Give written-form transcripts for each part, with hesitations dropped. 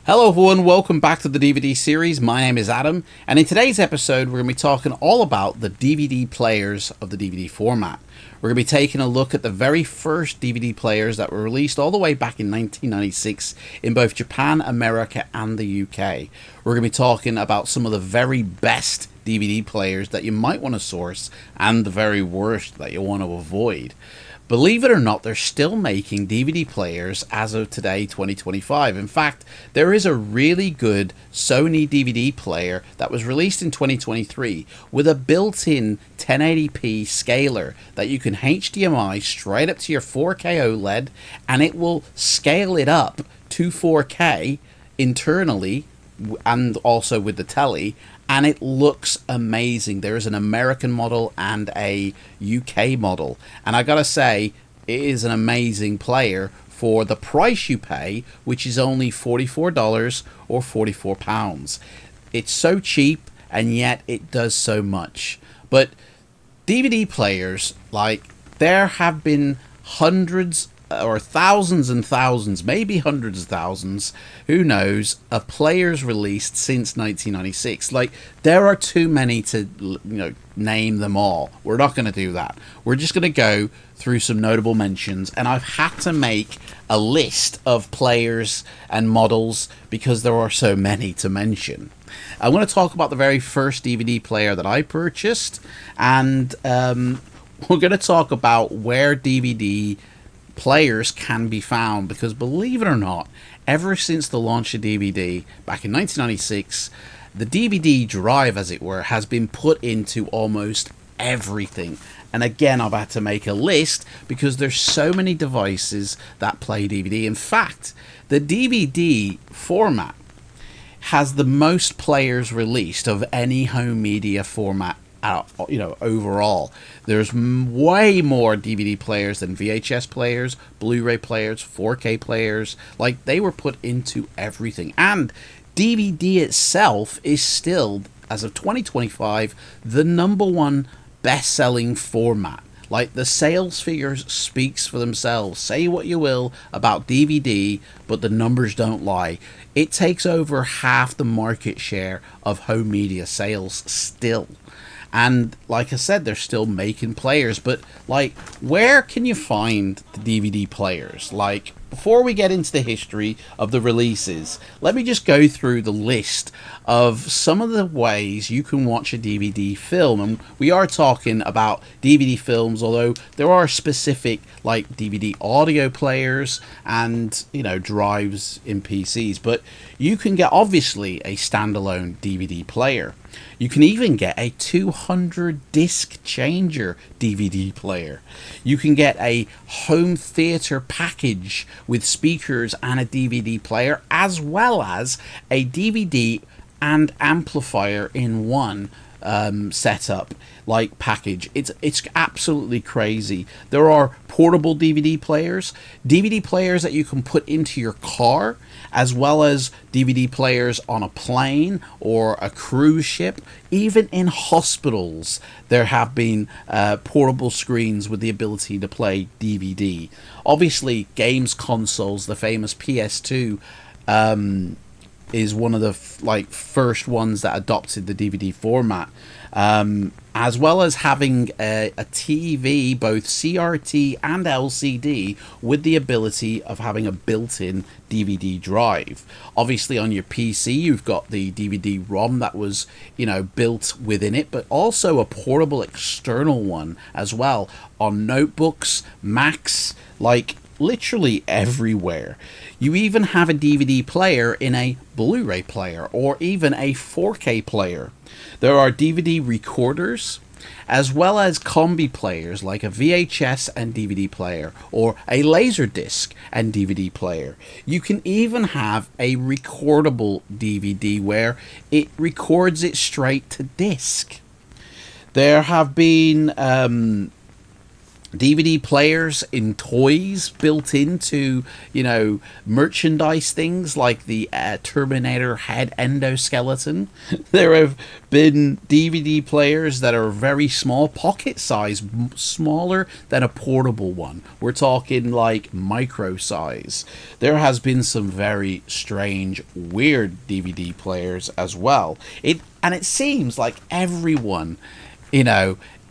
Hello everyone, welcome back to the DVD series. My name is Adam, and in today's episode we're going to be talking all about the DVD players of the DVD format. We're going to be taking a look at the very first DVD players that were released all the way back in 1996 in both Japan, America and the UK. We're going to be talking about some of the very best DVD players that you might want to source and the very worst that you want to avoid. Believe it or not, they're still making DVD players as of today, 2025. In fact, there is a really good Sony DVD player that was released in 2023 with a built-in 1080p scaler that you can HDMI straight up to your 4K OLED, and it will scale it up to 4K internally and also with the telly, and it looks amazing. There is an American model and a UK model, and I gotta say, it is an amazing player for the price you pay, which is only $44 or £44. It's so cheap, and yet it does so much. But DVD players, there have been hundreds or thousands and thousands, maybe hundreds of thousands, who knows, of players released since 1996. There are too many to name them all. We're not going to do that. We're just going to go through some notable mentions, and I've had to make a list of players and models because there are so many to mention. I'm going to talk about the very first DVD player that I purchased, and we're going to talk about where DVD players can be found, because believe it or not, ever since the launch of DVD back in 1996, the DVD drive, as it were, has been put into almost everything. And again, I've had to make a list because there's so many devices that play DVD. In fact, the DVD format has the most players released of any home media format overall. There's way more DVD players than VHS players, Blu-ray players, 4K players. They were put into everything. And DVD itself is still, as of 2025, the #1 best-selling format. The sales figures speaks for themselves. Say what you will about DVD, but the numbers don't lie. It takes over half the market share of home media sales still. And like I said, they're still making players, but where can you find the DVD players? Before we get into the history of the releases, let me just go through the list of some of the ways you can watch a DVD film. And we are talking about DVD films, although there are specific DVD audio players and drives in PCs, but you can get obviously a standalone DVD player. You can even get a 200 disc changer DVD player. You can get a home theater package with speakers and a DVD player, as well as a DVD and amplifier in one setup package. It's absolutely crazy. There are portable DVD players that you can put into your car, as well as DVD players on a plane or a cruise ship. Even in hospitals, there have been portable screens with the ability to play DVD. Obviously, games consoles, the famous PS2, is one of the first ones that adopted the DVD format, as well as having a TV, both CRT and LCD, with the ability of having a built-in DVD drive. Obviously on your PC you've got the DVD-ROM that was built within it, but also a portable external one as well on notebooks, Macs, literally everywhere. You even have a DVD player in a Blu-ray player or even a 4K player. There are DVD recorders, as well as combi players like a VHS and DVD player or a Laserdisc and DVD player. You can even have a recordable DVD where it records it straight to disc. There have been DVD players in toys built into, merchandise things like the Terminator head endoskeleton. There have been DVD players that are very small, pocket size, smaller than a portable one. We're talking like micro size. There has been some very strange, weird DVD players as well. And it seems like everyone,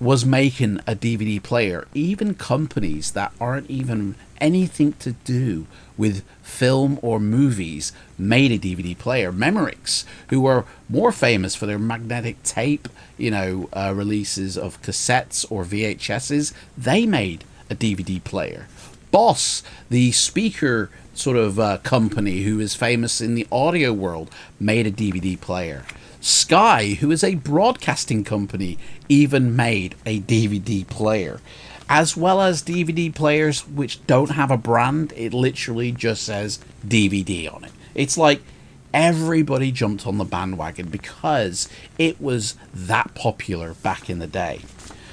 was making a DVD player. Even companies that aren't even anything to do with film or movies made a DVD player. Memorex, who are more famous for their magnetic tape, releases of cassettes or VHSs, they made a DVD player. Boss, the speaker sort of company who is famous in the audio world, made a DVD player. Sky, who is a broadcasting company, even made a DVD player. As well as DVD players which don't have a brand, it literally just says DVD on it. It's like everybody jumped on the bandwagon because it was that popular back in the day.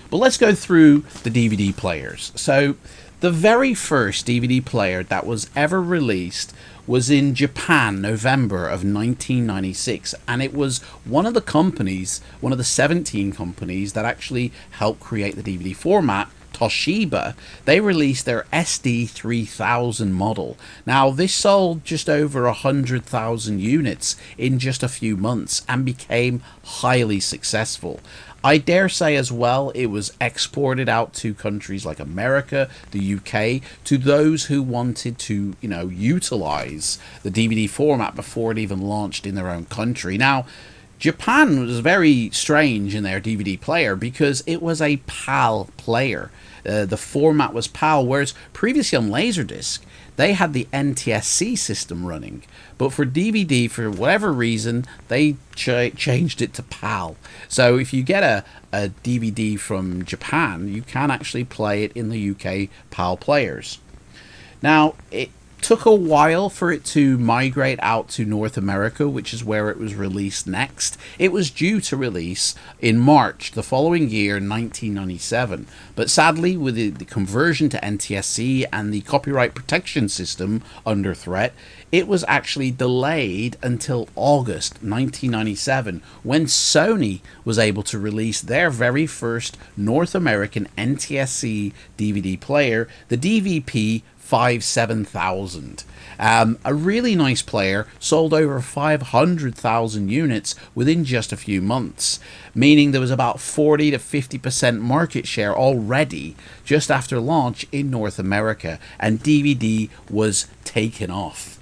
But let's go through the DVD players. So the very first DVD player that was ever released was in Japan, November of 1996, and it was one of the 17 companies that actually helped create the DVD format, Toshiba. They released their SD 3000 model. Now, this sold just over 100,000 units in just a few months and became highly successful. I dare say as well it was exported out to countries like America, the UK, to those who wanted to, utilize the DVD format before it even launched in their own country. Now, Japan was very strange in their DVD player because it was a PAL player. The format was PAL, whereas previously on Laserdisc, they had the NTSC system running. But for DVD, for whatever reason, they changed it to PAL. So if you get a DVD from Japan, you can actually play it in the UK PAL players. Now, it took a while for it to migrate out to North America, which is where it was released next. It was due to release in March the following year, 1997. But sadly, with the conversion to NTSC and the copyright protection system under threat, it was actually delayed until August 1997, when Sony was able to release their very first North American NTSC DVD player, the DVP 57000. A really nice player, sold over 500,000 units within just a few months, meaning there was about 40 to 50% market share already just after launch in North America, and DVD was taken off.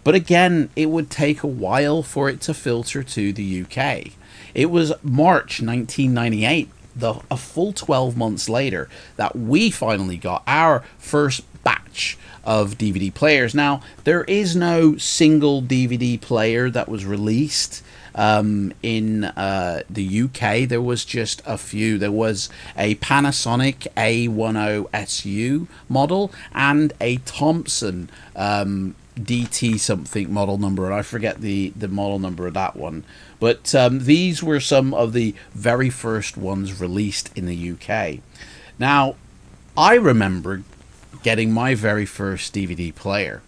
But again, it would take a while for it to filter to the UK. It was March 1998, a full 12 months later, that we finally got our first batch of DVD players. Now, there is no single DVD player that was released in the UK. There was just a few. There was a Panasonic A10SU model and a Thompson DT something model number, and I forget the model number of that one. But these were some of the very first ones released in the UK. Now, I remember getting my very first DVD player.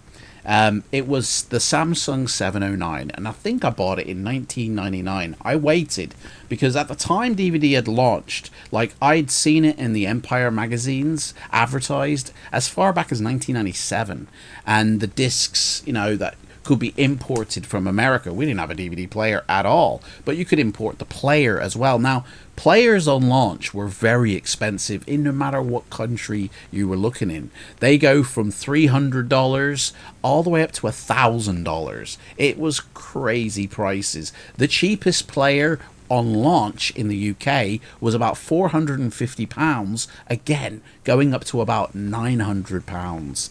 It was the Samsung 709, and I think I bought it in 1999. I waited because at the time DVD had launched, like I'd seen it in the Empire magazines advertised as far back as 1997, and the discs, that could be imported from America. We didn't have a DVD player at all, but you could import the player as well. Now, players on launch were very expensive in no matter what country you were looking in. They go from $300 all the way up to $1,000. It was crazy prices. The cheapest player on launch in the UK was about £450, again going up to about £900.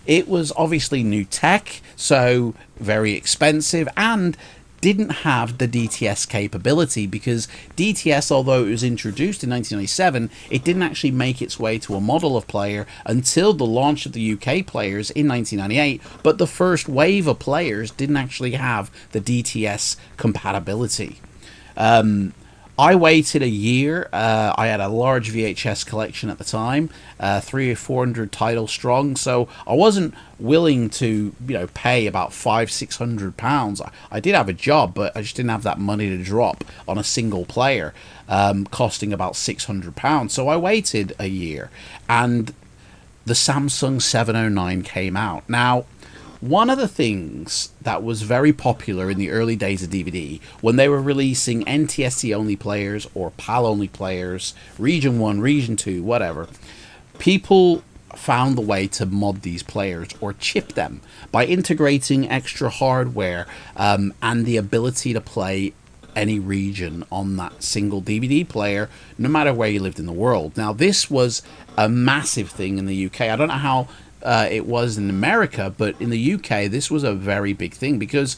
It was obviously new tech, so very expensive, and didn't have the DTS capability, because DTS, although it was introduced in 1997, it didn't actually make its way to a model of player until the launch of the UK players in 1998, but the first wave of players didn't actually have the DTS compatibility. I waited a year. I had a large VHS collection at the time, 300 or 400 titles strong. So I wasn't willing to, pay about £500-600. I did have a job, but I just didn't have that money to drop on a single player, costing about £600. So I waited a year, and the Samsung 709 came out. Now, one of the things that was very popular in the early days of DVD, when they were releasing NTSC only players or PAL only players, Region 1, Region 2, whatever, people found the way to mod these players or chip them by integrating extra hardware, and the ability to play any region on that single DVD player, no matter where you lived in the world. Now, this was a massive thing in the UK. I don't know how it was in America, but in the UK, this was a very big thing, because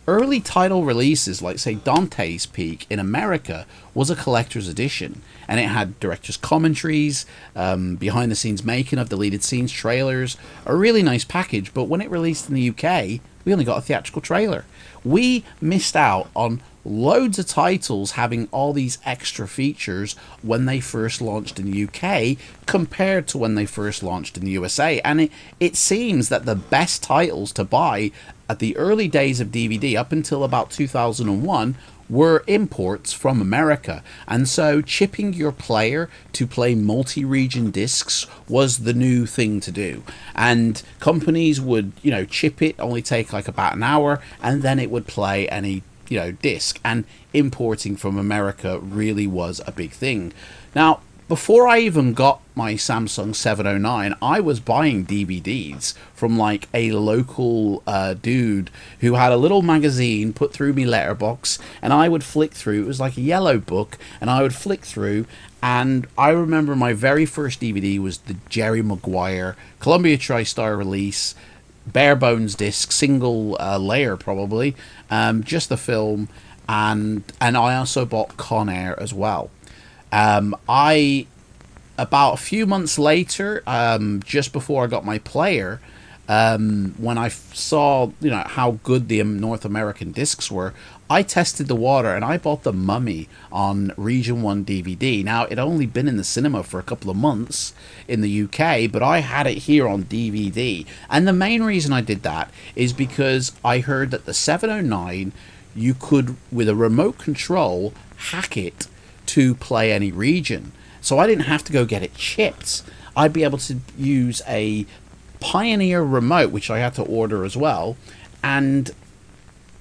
early title releases, like say Dante's Peak in America, was a collector's edition, and it had director's commentaries, behind the scenes making of, deleted scenes, trailers, a really nice package. But when it released in the UK, we only got a theatrical trailer. We missed out on loads of titles having all these extra features when they first launched in the UK compared to when they first launched in the USA. And it seems that the best titles to buy at the early days of DVD, up until about 2001, were imports from America. And so chipping your player to play multi-region discs was the new thing to do. And companies would, chip it, only take like about an hour, and then it would play any disc. And importing from America really was a big thing. Now, before I even got my Samsung 709, I was buying DVDs from like a local dude who had a little magazine put through me letterbox, and I would flick through. It was like a yellow book, and I would flick through. And I remember my very first DVD was the Jerry Maguire Columbia TriStar release, bare bones disc, single layer probably, just the film, and I also bought Con Air as well. About a few months later, just before I got my player, when I saw how good the North American discs were, I tested the water and I bought The Mummy on Region 1 DVD. Now, it had only been in the cinema for a couple of months in the UK, but I had it here on DVD. And the main reason I did that is because I heard that the 709, you could, with a remote control, hack it to play any region. So I didn't have to go get it chipped. I'd be able to use a Pioneer remote, which I had to order as well, and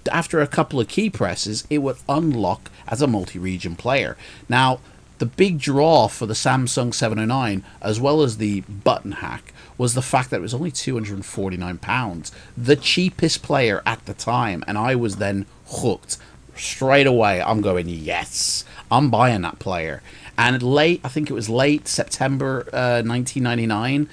after a couple of key presses, it would unlock as a multi-region player. Now, the big draw for the Samsung 709, as well as the button hack, was the fact that it was only £249, the cheapest player at the time, and I was then hooked. Straight away, I'm going, yes, I'm buying that player. And I think it was late September 1999,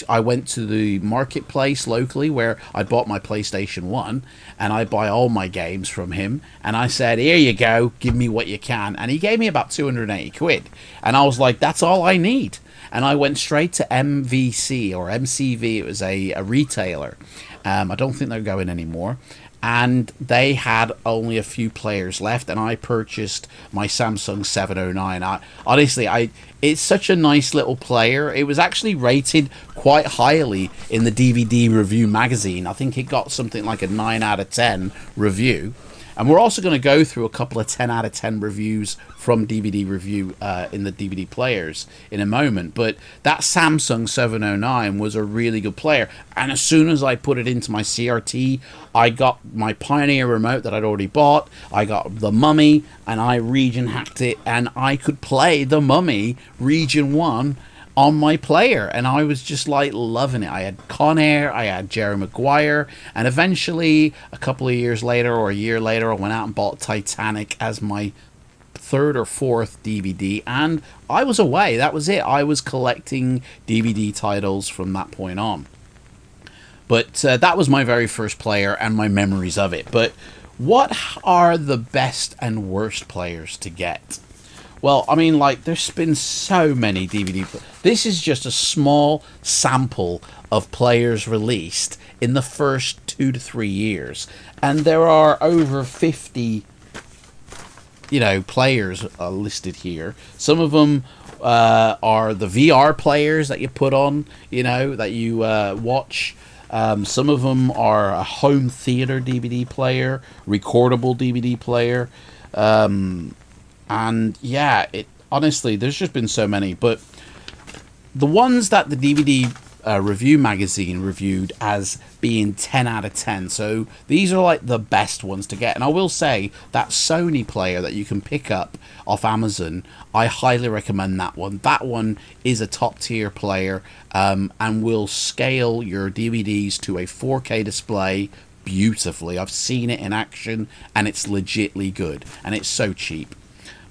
I went to the marketplace locally where I bought my PlayStation 1, and I buy all my games from him. And I said, here you go, give me what you can. And he gave me about 280 quid. And I was like, that's all I need. And I went straight to MVC or MCV. It was a retailer. I don't think they're going anymore. And they had only a few players left, and I purchased my Samsung 709. Honestly, it's such a nice little player. It was actually rated quite highly in the DVD Review magazine. I think it got something like a 9 out of 10 review. And we're also going to go through a couple of 10 out of 10 reviews from DVD Review in the DVD players in a moment. But that Samsung 709 was a really good player. And as soon as I put it into my CRT, I got my Pioneer remote that I'd already bought. I got The Mummy, and I region hacked it. And I could play The Mummy Region 1 on my player, and I was just like loving it. I had Con Air, I had Jerry Maguire, and eventually a couple of years later or a year later I went out and bought Titanic as my third or fourth DVD, and I was away. That was it. I was collecting DVD titles from that point on. But that was my very first player and my memories of it. But what are the best and worst players to get? Well, I mean, like, there's been so many DVD. This is just a small sample of players released in the first 2 to 3 years. And there are over 50 players listed here. Some of them are the VR players that you put on, that you watch. Some of them are a home theater DVD player, recordable DVD player, and yeah, honestly, there's just been so many. But the ones that the DVD review magazine reviewed as being 10 out of 10, so these are like the best ones to get. And I will say that Sony player that you can pick up off Amazon, I highly recommend that one. That one is a top tier player, and will scale your DVDs to a 4K display beautifully. I've seen it in action, and it's legitly good, and it's so cheap.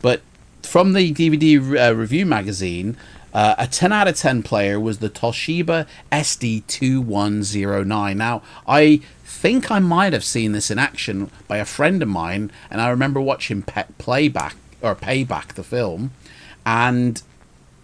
But from the DVD review magazine, a 10 out of 10 player was the Toshiba SD2109. Now, I think I might have seen this in action by a friend of mine, and I remember watching Payback, the film, and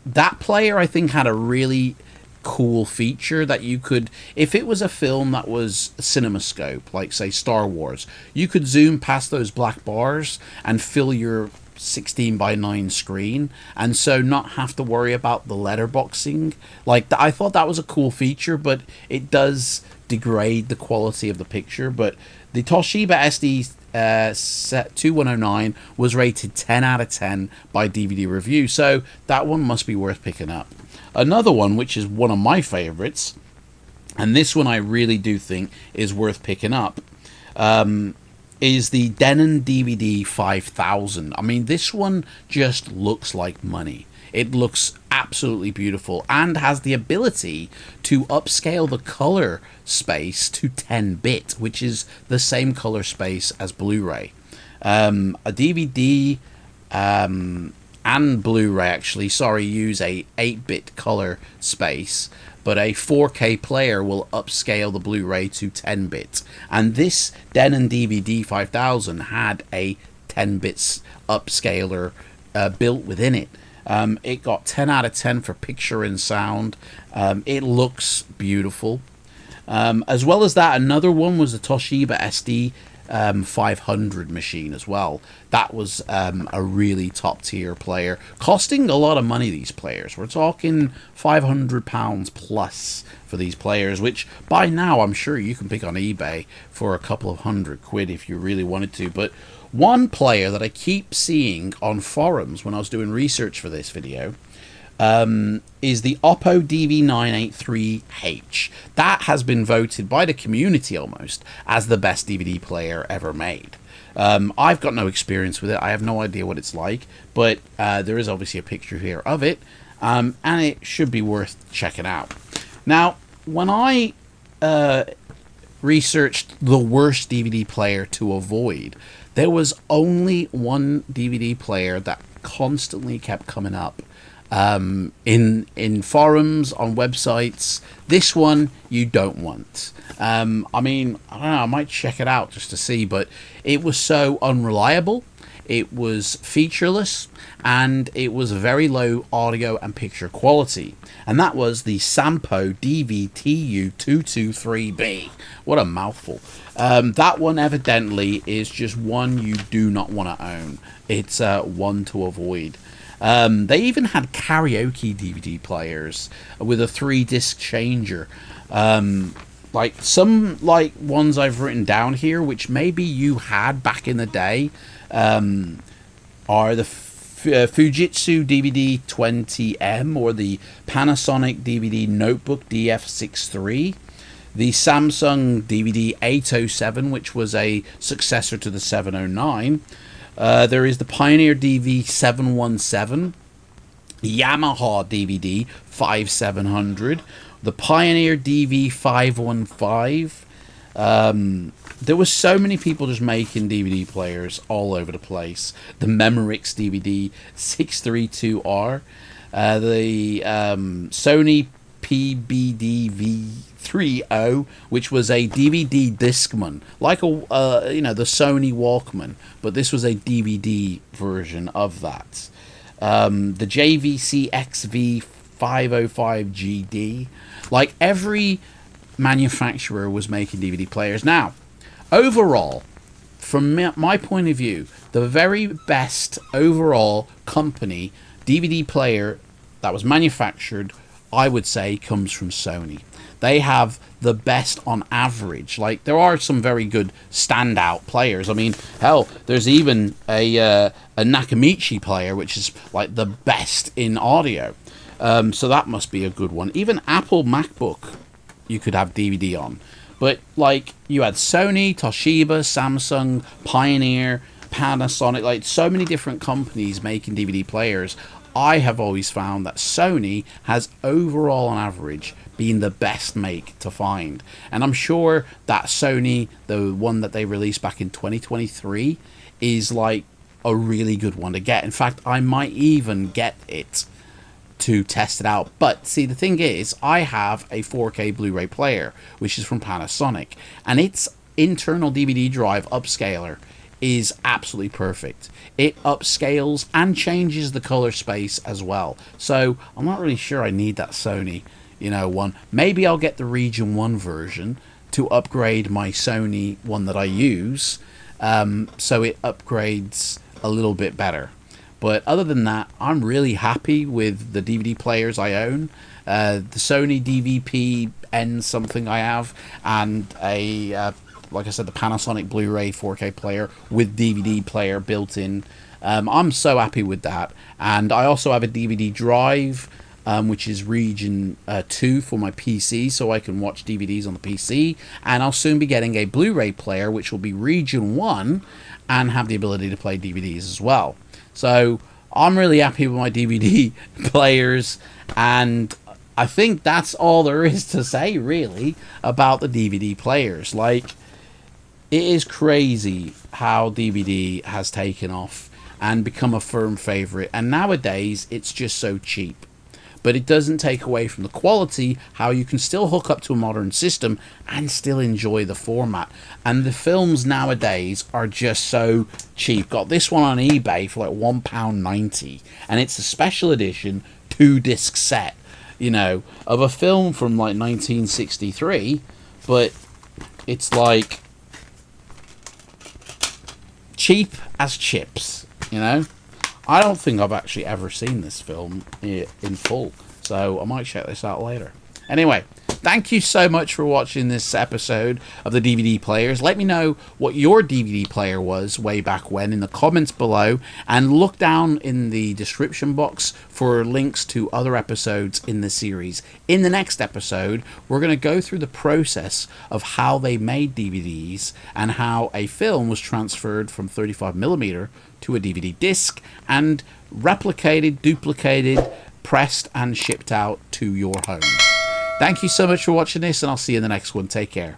that player, I think, had a really cool feature that you could, if it was a film that was CinemaScope, like say Star Wars, you could zoom past those black bars and fill your 16:9 screen, and so not have to worry about the letterboxing. I thought that was a cool feature, but it does degrade the quality of the picture. But the Toshiba SD 2109 was rated 10 out of 10 by DVD Review, so that one must be worth picking up. Another one, which is one of my favorites, and this one I really do think is worth picking up, is the Denon DVD 5000. I mean, this one just looks like money. It looks absolutely beautiful and has the ability to upscale the color space to 10-bit, which is the same color space as Blu-ray. A DVD and Blu-ray actually, use a 8-bit color space, but a 4K player will upscale the Blu-ray to 10-bit. And this Denon DVD 5000 had a 10-bit upscaler built within it. It got 10 out of 10 for picture and sound. It looks beautiful. As well as that, another one was the Toshiba SD 500 machine as well. That was a really top tier player, costing a lot of money. These players, we're talking £500 plus for these players, which by now I'm sure you can pick on eBay for a couple of £100 if you really wanted to. But one player that I keep seeing on forums when I was doing research for this video is the Oppo DV983H. That has been voted by the community almost as the best DVD player ever made. I've got no experience with it. I have no idea what it's like, but there is obviously a picture here of it, and it should be worth checking out. Now, when I researched the worst DVD player to avoid, there was only one DVD player that constantly kept coming up in forums, on websites. This one you don't want. I mean, I don't know, I might check it out just to see, but it was so unreliable, it was featureless, and it was very low audio and picture quality. And that was the Sampo DVTU223B. What a mouthful. That one evidently is just one you do not want to own. It's one to avoid. They even had karaoke DVD players with a 3-disc changer. Like some ones I've written down here, which maybe you had back in the day, are the Fujitsu DVD 20M or the Panasonic DVD Notebook DF63, the Samsung DVD 807, which was a successor to the 709. There is the Pioneer DV717, Yamaha DVD 5700, the Pioneer DV515. There was so many people just making DVD players all over the place. The Memorex DVD 632R, the Sony PBDV30, which was a DVD Discman, like the Sony Walkman, but this was a DVD version of that. The JVC XV505GD, like every manufacturer was making DVD players. Now, overall, from my point of view, the very best overall company DVD player that was manufactured, I would say, comes from Sony. They have the best on average. Like, there are some very good standout players. I mean, hell, there's even a Nakamichi player, which is like the best in audio. So that must be a good one. Even Apple MacBook, you could have DVD on. But, like, you had Sony, Toshiba, Samsung, Pioneer, Panasonic, like, so many different companies making DVD players. I have always found that Sony has overall on average been the best make to find. And I'm sure that Sony, the one that they released back in 2023, is like a really good one to get. In fact, I might even get it to test it out. But see, the thing is, I have a 4K Blu-ray player, which is from Panasonic, and its internal DVD drive upscaler is absolutely perfect. It upscales and changes the color space as well. So I'm not really sure I need that Sony, one. Maybe I'll get the Region 1 version to upgrade my Sony one that I use, so it upgrades a little bit better. But other than that, I'm really happy with the DVD players I own. The Sony DVP N something I have, and like I said, the Panasonic Blu-ray 4K player with DVD player built in. I'm so happy with that. And I also have a DVD drive, which is Region 2 for my PC, so I can watch DVDs on the PC. And I'll soon be getting a Blu-ray player, which will be Region 1, and have the ability to play DVDs as well. So I'm really happy with my DVD players, and I think that's all there is to say, really, about the DVD players. Like, it is crazy how DVD has taken off and become a firm favorite, and nowadays it's just so cheap. But it doesn't take away from the quality, how you can still hook up to a modern system and still enjoy the format. And the films nowadays are just so cheap. Got this one on eBay for like £1.90, and it's a special edition 2-disc set, of a film from like 1963, but it's like cheap as chips, I don't think I've actually ever seen this film in full, so I might check this out later. Anyway, thank you so much for watching this episode of the DVD players. Let me know what your DVD player was way back when in the comments below, and look down in the description box for links to other episodes in the series. In the next episode, we're going to go through the process of how they made DVDs and how a film was transferred from 35mm to a DVD disc and replicated, duplicated, pressed and shipped out to your home. Thank you so much for watching this, and I'll see you in the next one. Take care.